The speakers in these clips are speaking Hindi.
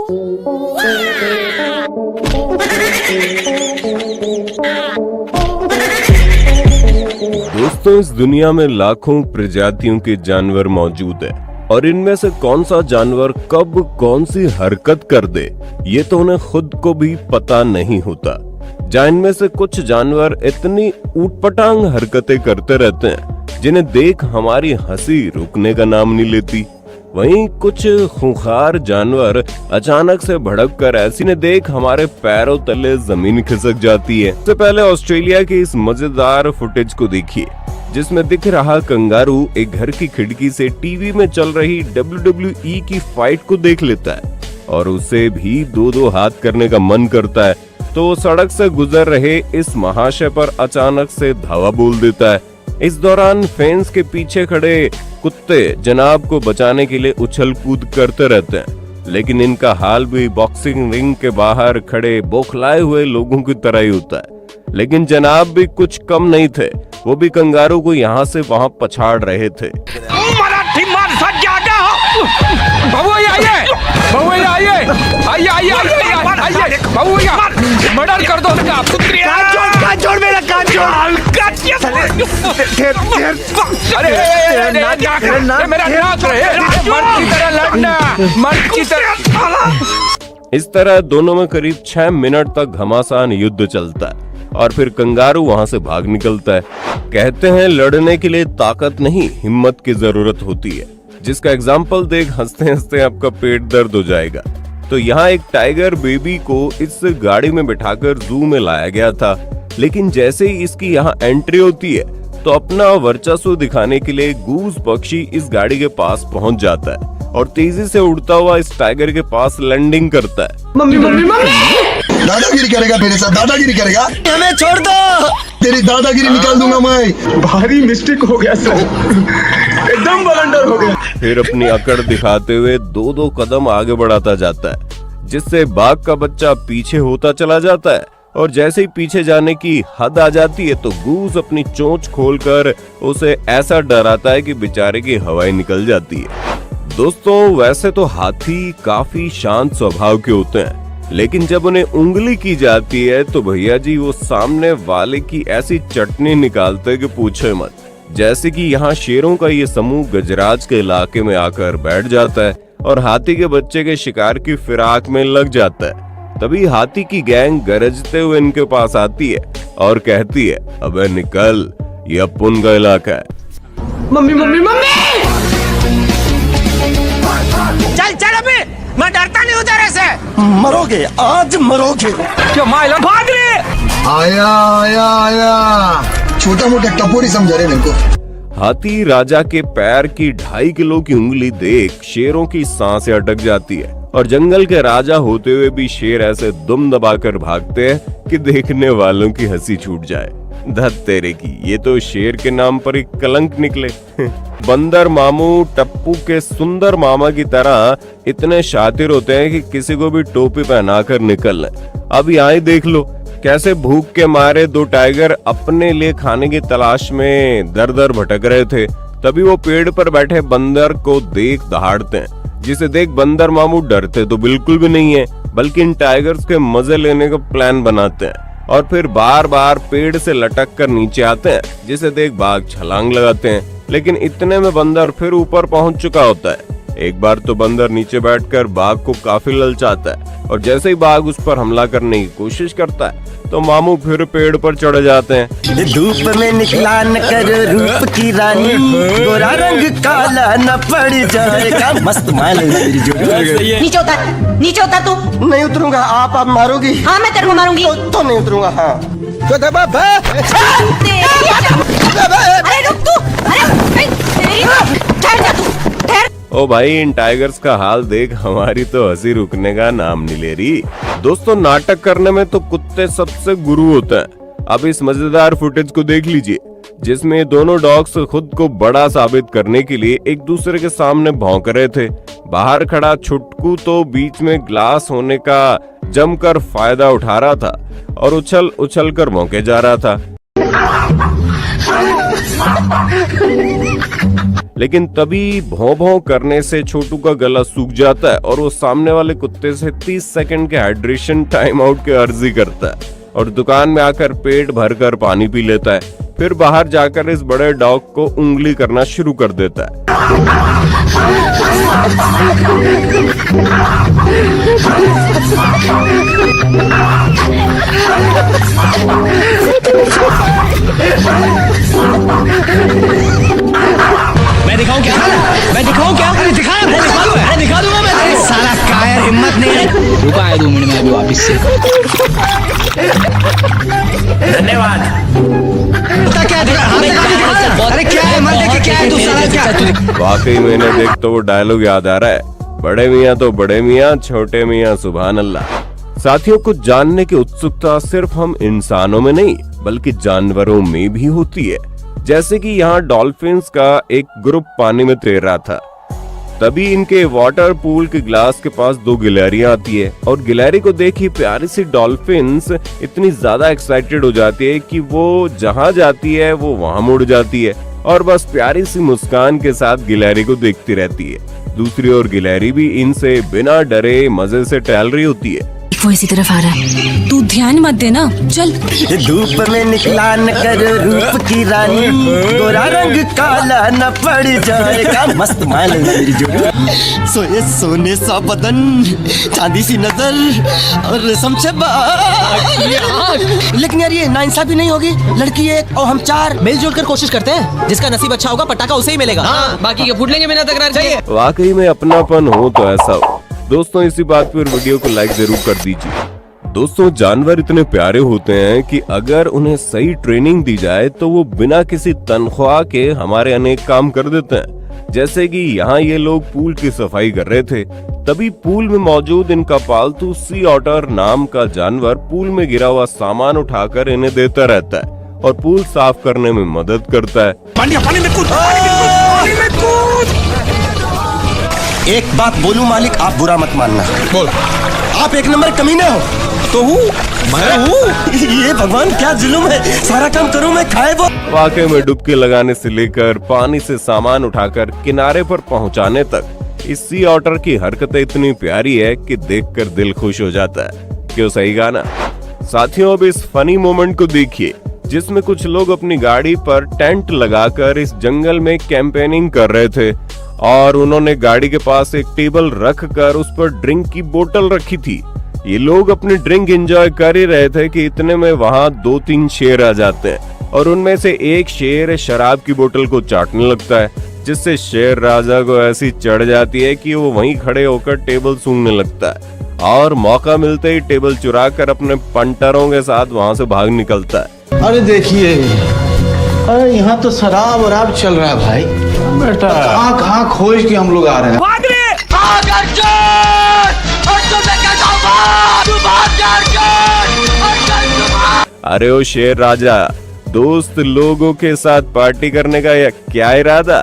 दोस्तों, इस दुनिया में लाखों प्रजातियों के जानवर मौजूद है और इनमें से कौन सा जानवर कब कौन सी हरकत कर दे ये तो उन्हें खुद को भी पता नहीं होता। जहाँ इनमें से कुछ जानवर इतनी ऊटपटांग हरकतें करते रहते हैं जिन्हें देख हमारी हंसी रुकने का नाम नहीं लेती, वहीं कुछ खूंखार जानवर अचानक से भड़क कर ऐसी ने देख हमारे पैरों तले जमीन खिसक जाती है। इससे पहले ऑस्ट्रेलिया की इस मजेदार फुटेज को देखिए जिसमें दिख रहा कंगारू एक घर की खिड़की से टीवी में चल रही WWE की फाइट को देख लेता है और उसे भी दो हाथ करने का मन करता है, तो सड़क से गुजर रहे इस महाशय पर अचानक से धावा बोल देता है। इस दौरान फेंस के पीछे खड़े कुत्ते जनाब को बचाने के लिए उछल कूद करते रहते हैं, लेकिन इनका हाल भी बॉक्सिंग रिंग के बाहर खड़े बौखलाए हुए लोगों की तरह ही होता है। लेकिन जनाब भी कुछ कम नहीं थे, वो भी कंगारू को यहाँ से वहाँ पछाड़ रहे थे। मर्डर कर दो उसका। कान छोड़ मेरा कान छोड़। मेरा नाक है। मर्द की तरह लड़ना, मर्द की तरह। इस तरह दोनों में करीब 6 मिनट तक घमासान युद्ध चलता है और फिर कंगारू वहां से भाग निकलता है। कहते हैं लड़ने के लिए ताकत नहीं हिम्मत की जरूरत होती है, जिसका एग्जाम्पल देख हंसते हंसते आपका पेट दर्द हो जाएगा। तो यहाँ एक टाइगर बेबी को इस गाड़ी में बिठाकर जू में लाया गया था, लेकिन जैसे ही इसकी यहाँ एंट्री होती है तो अपना वर्चस्व दिखाने के लिए गूस पक्षी इस गाड़ी के पास पहुंच जाता है और तेजी से उड़ता हुआ इस टाइगर के पास लैंडिंग करता है। मम्मी मम्मी मम्मी दादागिरी करेगा मेरे साथ, दादागिरी करेगा। हमें छोड़ दो, तेरी दादागिरी निकाल दूंगा मैं। भारी मिस्टेक हो गया सर, एकदम ब्लंडर हो गया। फिर अपनी अकड़ दिखाते हुए 2 कदम आगे बढ़ाता जाता है, जिससे बाघ का बच्चा पीछे होता चला जाता है और जैसे ही पीछे जाने की हद आ जाती है तो गूस अपनी चोंच खोलकर उसे ऐसा डराता है कि बेचारे की हवाएं निकल जाती है। दोस्तों, वैसे तो हाथी काफी शांत स्वभाव के होते हैं, लेकिन जब उन्हें उंगली की जाती है तो भैया जी वो सामने वाले की ऐसी चटनी निकालते हैं कि पूछे मत। जैसे कि यहाँ शेरों का ये समूह गजराज के इलाके में आकर बैठ जाता है और हाथी के बच्चे के शिकार की फिराक में लग जाता है। तभी हाथी की गैंग गरजते हुए इनके पास आती है और कहती है, अबे निकल, ये अपुन का इलाका है। मम्मी मम्मी मम्मी चल चल, अभी मैं डरता नहीं हूँ तेरे से। मरोगे, आज मरोगे। क्यों माइला भाग रहे? आया आया आया, छोटा मोटा टपोरी समझ रहे मेरे को। हाथी राजा के पैर की 2.5 किलो की उंगली देख शेरों की सांसें अटक जाती है और जंगल के राजा होते हुए भी शेर ऐसे दुम दबाकर भागते हैं कि देखने वालों की हंसी छूट जाए। धत तेरे की, ये तो शेर के नाम पर एक कलंक निकले। बंदर मामू टप्पू के सुंदर मामा की तरह इतने शातिर होते हैं कि किसी को भी टोपी पहनाकर निकल लें। अब यहाँ देख लो कैसे भूख के मारे 2 टाइगर अपने लिए खाने की तलाश में दर दर भटक रहे थे। तभी वो पेड़ पर बैठे बंदर को देख दहाड़ते हैं, जिसे देख बंदर मामू डरते तो बिल्कुल भी नहीं है, बल्कि इन टाइगर्स के मजे लेने का प्लान बनाते हैं और फिर बार बार पेड़ से लटक कर नीचे आते हैं, जिसे देख बाघ छलांग लगाते हैं। लेकिन इतने में बंदर फिर ऊपर पहुंच चुका होता है। एक बार तो बंदर नीचे बैठकर बाघ को काफी ललचाता है और जैसे ही बाघ उस पर हमला करने की कोशिश करता है तो मामू फिर पेड़ पर चढ़ जाते हैं। धूप में निकला न कर रूप की रानी, गोरा रंग काला न पड़ जाएगा। मस्त माल है तेरी जोड़ी। नीचे उतर तू। नहीं उतरूंगा, आप मारोगी। हाँ मैं तेरे को मारूंगी। तो नहीं उतरूंगा। हाँ तो दबा अरे रुक तू, अरे ठहर जा तू, ठहर। ओ भाई, इन टाइगर्स का हाल देख हमारी तो हंसी रुकने का नाम नहीं ले रही। दोस्तों, नाटक करने में तो कुत्ते सबसे गुरु होते हैं। अब इस मजेदार फुटेज को देख लीजिए जिसमें दोनों डॉग्स खुद को बड़ा साबित करने के लिए एक दूसरे के सामने भौंक रहे थे। बाहर खड़ा छुटकू तो बीच में ग्लास होने का जमकर फायदा उठा रहा था और उछल उछल कर भौंके जा रहा था। लेकिन तभी भौं भौं करने से छोटू का गला सूख जाता है और वो सामने वाले कुत्ते से 30 सेकंड के हाइड्रेशन टाइम आउट की अर्जी करता है और दुकान में आकर पेट भरकर पानी पी लेता है। फिर बाहर जाकर इस बड़े डॉग को उंगली करना शुरू कर देता है। मैं दिखाऊं क्या? मैं दिखाऊं क्या? अरे दिखा दूंगा मैं। अरे साला कायर, हिम्मत नहीं है। रुका है 2 मिनट में अभी वापिस से। धन्यवाद। क्या अरे क्या है? मर देख क्या है तू साला क्या? वाकई में इन्हें देख तो वो डायलॉग याद आ रहा है, बड़े मियाँ तो बड़े मियाँ, छोटे मियाँ सुभान अल्लाह। साथियों, कुछ जानने की उत्सुकता सिर्फ हम इंसानों में नहीं बल्कि जानवरों में भी होती है। जैसे कि यहाँ डॉल्फिन्स का एक ग्रुप पानी में तैर रहा था, तभी इनके वाटर पूल के ग्लास के पास 2 गिलहरियां आती है और गिलहरी को देखी प्यारी सी डॉल्फिन्स इतनी ज्यादा एक्साइटेड हो जाती है कि वो जहाँ जाती है वो वहाँ मुड़ जाती है और बस प्यारी सी मुस्कान के साथ गिलहरी को देखती रहती है। दूसरी ओर गिलहरी भी इनसे बिना डरे मजे से टहल रही होती है। वो इसी तरफ आ रहा है, तू ध्यान मत देना, चल। धूप में निकला न कर रूप की रानी, गोरा रंग काला न पड़ जाएगा। मस्त माल है मेरी जोड़ी। सोए सोने सा बदन, चांदी सी नजर और रेशम से बाल। लेकिन यार ये नाइंसाफी नहीं होगी, लड़की 1 और हम 4 मिलजुल कर कोशिश करते हैं, जिसका नसीब अच्छा होगा पटाखा उसे ही मिलेगा। हाँ, बाकी के फूट लेंगे बिना तकरार चाहिए। वाकई में अपनापन हो तो ऐसा हो। दोस्तों, इसी बात पर वीडियो को लाइक जरूर कर दीजिए। दोस्तों, जानवर इतने प्यारे होते हैं कि अगर उन्हें सही ट्रेनिंग दी जाए तो वो बिना किसी तनख्वाह के हमारे अनेक काम कर देते हैं। जैसे कि यहाँ ये लोग पूल की सफाई कर रहे थे, तभी पूल में मौजूद इनका पालतू सी ऑटर नाम का जानवर पूल में गिरा हुआ सामान उठाकर इन्हें देता रहता है और पूल साफ करने में मदद करता है। पानी में कूद। एक बात बोलूं मालिक, आप बुरा मत मानना। बोल। आप एक नंबर कमीने हो। तो मैं हूँ। ये भगवान क्या जुल्म है, सारा काम करूं मैं, खाए वो। वाकई में डुबकी लगाने से लेकर पानी से सामान उठाकर किनारे पर पहुंचाने तक इस सी ऑटर की हरकतें इतनी प्यारी है कि देखकर दिल खुश हो जाता है। क्यों सही गाना? साथियों, अब इस फनी मोमेंट को देखिए जिसमें कुछ लोग अपनी गाड़ी पर टेंट लगाकर इस जंगल में कैंपेनिंग कर रहे थे और उन्होंने गाड़ी के पास एक टेबल रखकर उस पर ड्रिंक की बोतल रखी थी। ये लोग अपनी ड्रिंक एंजॉय कर ही रहे थे कि इतने में वहां 2-3 शेर आ जाते हैं और उनमें से एक शेर शराब की बोतल को चाटने लगता है, जिससे शेर राजा को ऐसी चढ़ जाती है कि वो वहीं खड़े होकर टेबल सूंघने लगता है और मौका मिलते ही टेबल चुराकर अपने पंटरों के साथ वहां से भाग निकलता है। अरे देखिए, अरे यहाँ तो शराब वराब चल रहा है भाई। बेटा कहाँ खोज के हम लोग आ रहे हैं। अरे ओ शेर राजा, दोस्त लोगों के साथ पार्टी करने का या क्या इरादा?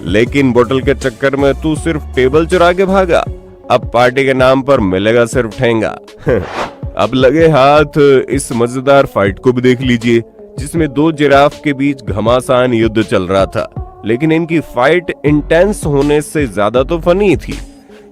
लेकिन बोतल के चक्कर में तू सिर्फ टेबल चुरा के भागा। अब पार्टी के नाम पर मिलेगा सिर्फ ठेंगा। अब लगे हाथ इस मजेदार फाइट को भी देख लीजिए जिसमें 2 जिराफ के बीच घमासान युद्ध चल रहा था, लेकिन इनकी फाइट इंटेंस होने से ज्यादा तो फनी थी।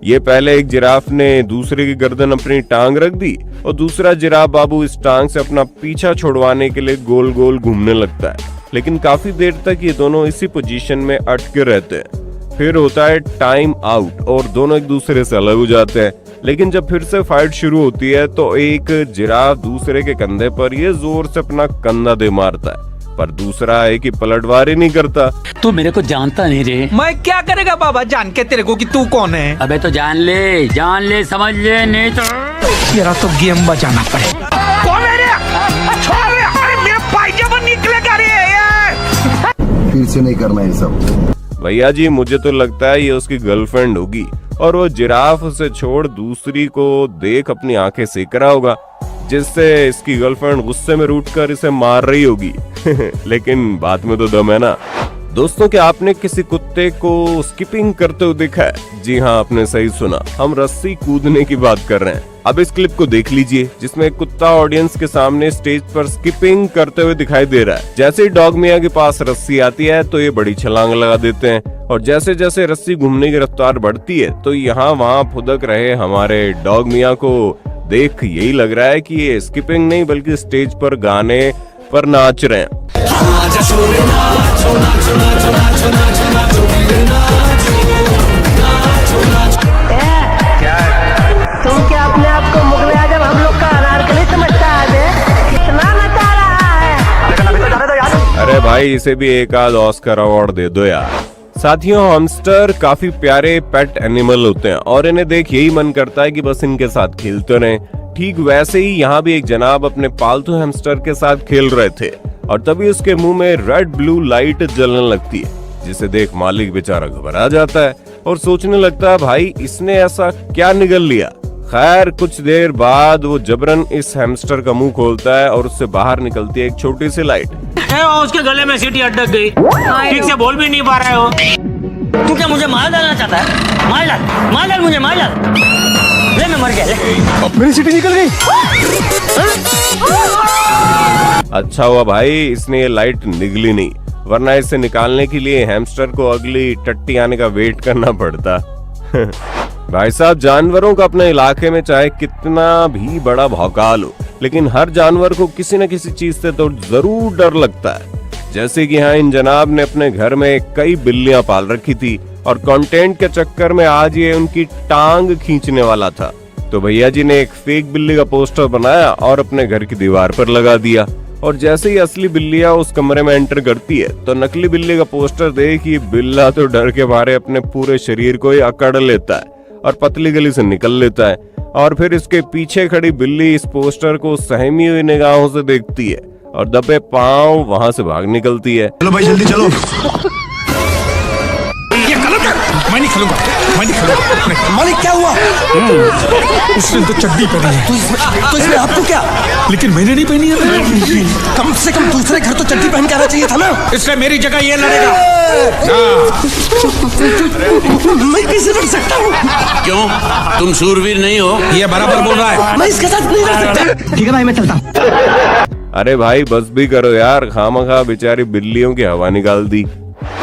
ये पहले एक जिराफ ने दूसरे की गर्दन अपनी टांग रख दी और दूसरा जिराफ बाबू इस टांग से अपना पीछा छुड़वाने के लिए गोल गोल घूमने लगता है, लेकिन काफी देर तक ये दोनों इसी पोजीशन में अटके रहते हैं। फिर होता है टाइम आउट और दोनों एक दूसरे से अलग हो जाते हैं। लेकिन जब फिर से फाइट शुरू होती है तो एक जिराफ दूसरे के कंधे पर ये जोर से अपना कंधा दे मारता है, पर दूसरा है कि पलटवार ही नहीं करता। तू मेरे को जानता नहीं रे। मैं क्या करेगा बाबा जान के तेरे को कि तू कौन है? अबे तो जान ले समझ ले, नहीं तो तेरा तो गेम बजाना पड़ेगा। कौन है रे? छोड़ रे, अरे मेरा पायजामा निकलेगा रे यार। फिर से नहीं करना ये सब। भैया जी, मुझे तो लगता है ये उसकी गर्लफ्रेंड होगी और वो जिराफ उसे छोड़ दूसरी को देख अपनी आंखें सेक रहा होगा, जिससे इसकी गर्लफ्रेंड गुस्से में रूठकर इसे मार रही होगी। लेकिन बात में तो दम है ना। दोस्तों, क्या आपने किसी कुत्ते को स्किपिंग करते हुए देखा है? जी हाँ, आपने सही सुना, हम रस्सी कूदने की बात कर रहे हैं। अब इस क्लिप को देख लीजिए, जिसमें एक कुत्ता ऑडियंस के सामने स्टेज पर स्किपिंग करते हुए दिखाई दे रहा है। जैसे ही डॉग मियां के पास रस्सी आती है तो ये बड़ी छलांग लगा देते हैं, और जैसे जैसे रस्सी घूमने की रफ्तार बढ़ती है तो यहाँ वहाँ फुदक रहे हमारे डॉग मियां को देख यही लग रहा है कि ये स्किपिंग नहीं बल्कि स्टेज पर गाने पर नाच रहे हैं। तुम क्या अपने आप को मुगल आजम हम लोग का अनारकली समझता है? कितना नचा रहा है। अरे भाई, इसे भी एक आध ऑस्कर अवार्ड दे दो यार। साथियों, हैमस्टर काफी प्यारे पेट एनिमल होते हैं और इन्हें देख यही मन करता है कि बस इनके साथ खेलते रहें। ठीक वैसे ही यहाँ भी एक जनाब अपने पालतू हैमस्टर के साथ खेल रहे थे और तभी उसके मुंह में रेड ब्लू लाइट जलने लगती है, जिसे देख मालिक बेचारा घबरा जाता है और सोचने लगता है भाई इसने ऐसा क्या निगल लिया। खैर, कुछ देर बाद वो जबरन इस हैमस्टर का मुंह खोलता है और उससे बाहर निकलती है एक छोटी सी लाइट। उसके गले में सीटी अटक गई, ठीक से बोल भी नहीं पा रहे हो। तू क्या मुझे मार डालना चाहता है? मार डाल मुझे, मार डाल। ले, मैं मर गया, ले। मेरी सीटी निकल गई। अच्छा हुआ भाई इसने ये लाइट निगली नहीं, वरना इसे निकालने के लिए हैमस्टर को अगली टट्टी आने का वेट करना पड़ता। भाई साहब, जानवरों का अपने इलाके में चाहे कितना भी बड़ा भौकाल हो, लेकिन हर जानवर को किसी न किसी चीज से तो जरूर डर लगता है। जैसे कि यहाँ इन जनाब ने अपने घर में कई बिल्लियां पाल रखी थी और कंटेंट के चक्कर में आज ये उनकी टांग खींचने वाला था, तो भैया जी ने एक फेक बिल्ली का पोस्टर बनाया और अपने घर की दीवार पर लगा दिया। और जैसे ही असली बिल्लियां उस कमरे में एंटर करती है तो नकली बिल्ली का पोस्टर देख ये बिल्ला तो डर के मारे अपने पूरे शरीर को ही अकड़ लेता है और पतली गली से निकल लेता है। और फिर इसके पीछे खड़ी बिल्ली इस पोस्टर को सहमी हुई निगाहों से देखती है और दबे पांव वहां से भाग निकलती है। चलो भाई जल्दी चलो। ये गलत है, मैं नहीं खेलूंगा, मैं नहीं खेलूंगा। मालिक क्या हुआ? उसने तो चड्डी पहनी है। तो इसमें आपको क्या? लेकिन मैंने नहीं पहनी है। कम से कम दूसरे घर तो चड्डी पहन के आना चाहिए था ना। इसलिए मेरी जगह ये लड़ेगा। मैं कैसे लड़ सकता हूँ? क्यों, तुम शूरवीर नहीं हो? ये बराबर बोल रहा है। मैं इसके साथ नहीं लड़ सकता। ठीक है भाई, मैं चलता हूँ। अरे भाई बस भी करो यार, खामखा बेचारी बिल्लियों की हवा निकाल दी।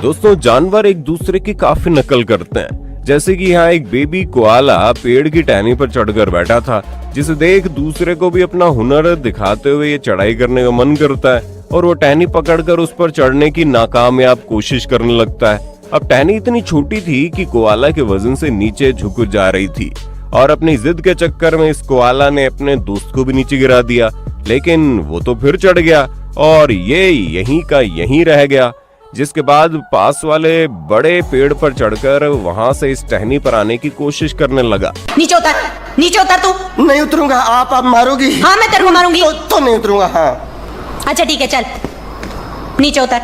दोस्तों, जानवर एक दूसरे की काफी नकल करते हैं। जैसे कि यहाँ एक बेबी कोआला पेड़ की टहनी पर चढ़कर बैठा था, जिसे देख दूसरे को भी अपना हुनर दिखाते हुए ये चढ़ाई करने का मन करता है और वो टहनी पकड़कर उस पर चढ़ने की नाकामयाब कोशिश करने लगता है। अब टहनी इतनी छोटी थी कि कोआला के वजन से नीचे झुक जा रही थी और अपनी जिद के चक्कर में इस कोआला ने अपने दोस्त को भी नीचे गिरा दिया, लेकिन वो तो फिर चढ़ गया और ये यहीं का यहीं रह गया। जिसके बाद पास वाले बड़े पेड़ पर चढ़कर वहां से इस टहनी पर आने की कोशिश करने लगा। नीचे उतर तू। नहीं उतरूंगा। आप मारोगी? हाँ, मैं तेरे को मारूंगी। तो नहीं उतरूंगा। हाँ अच्छा ठीक है, चल नीचे उतर।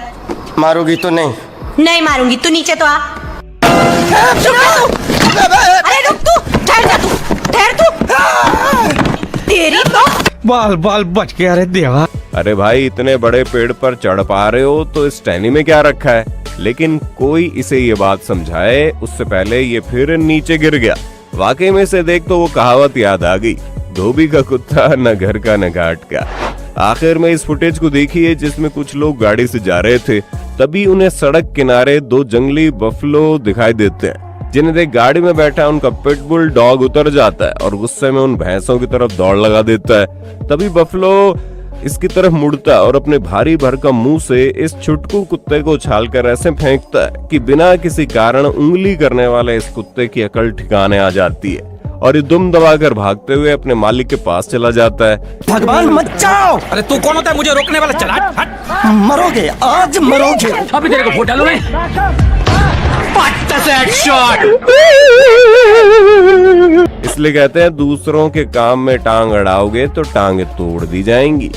मारोगी तो नहीं? नहीं मारूंगी, तू नीचे तो आ। अरे रुक तू, ठहर तू। तेरी तो बाल बाल बच गया रे देवा। अरे भाई, इतने बड़े पेड़ पर चढ़ पा रहे हो तो इस टहनी में क्या रखा है? लेकिन कोई इसे ये बात समझाए उससे पहले ये फिर नीचे गिर गया। वाकई में से देख तो वो कहावत याद आ गई, धोबी का कुत्ता न घर का न घाट का। आखिर में इस फुटेज को देखिए जिसमें कुछ लोग गाड़ी से जा रहे थे, तभी उन्हें सड़क किनारे दो जंगली बफलो दिखाई देते हैं, जिन्हें देख गाड़ी में बैठा उनका पिटबुल डॉग उतर जाता है और गुस्से में उन भैंसों की तरफ दौड़ लगा देता है। तभी बफलो इसकी तरफ मुड़ता है और अपने भारी भरकम मुंह से इस छुटकू कुत्ते को उछालकर ऐसे फेंकता है कि बिना किसी कारण उंगली करने वाले इस कुत्ते की अकल ठिकाने आ जाती है और ये दुम दबाकर भागते हुए अपने मालिक के पास चला जाता है। भगवान मत जाओ। अरे तू कौन होता है मुझे रोकने वाला? चला हट। मरोगे, आज मरोगे। अभी तेरे को फोटा लूं मैं। इसलिए कहते हैं दूसरों के काम में टांग अड़ाओगे तो टांगे तोड़ दी जाएंगी।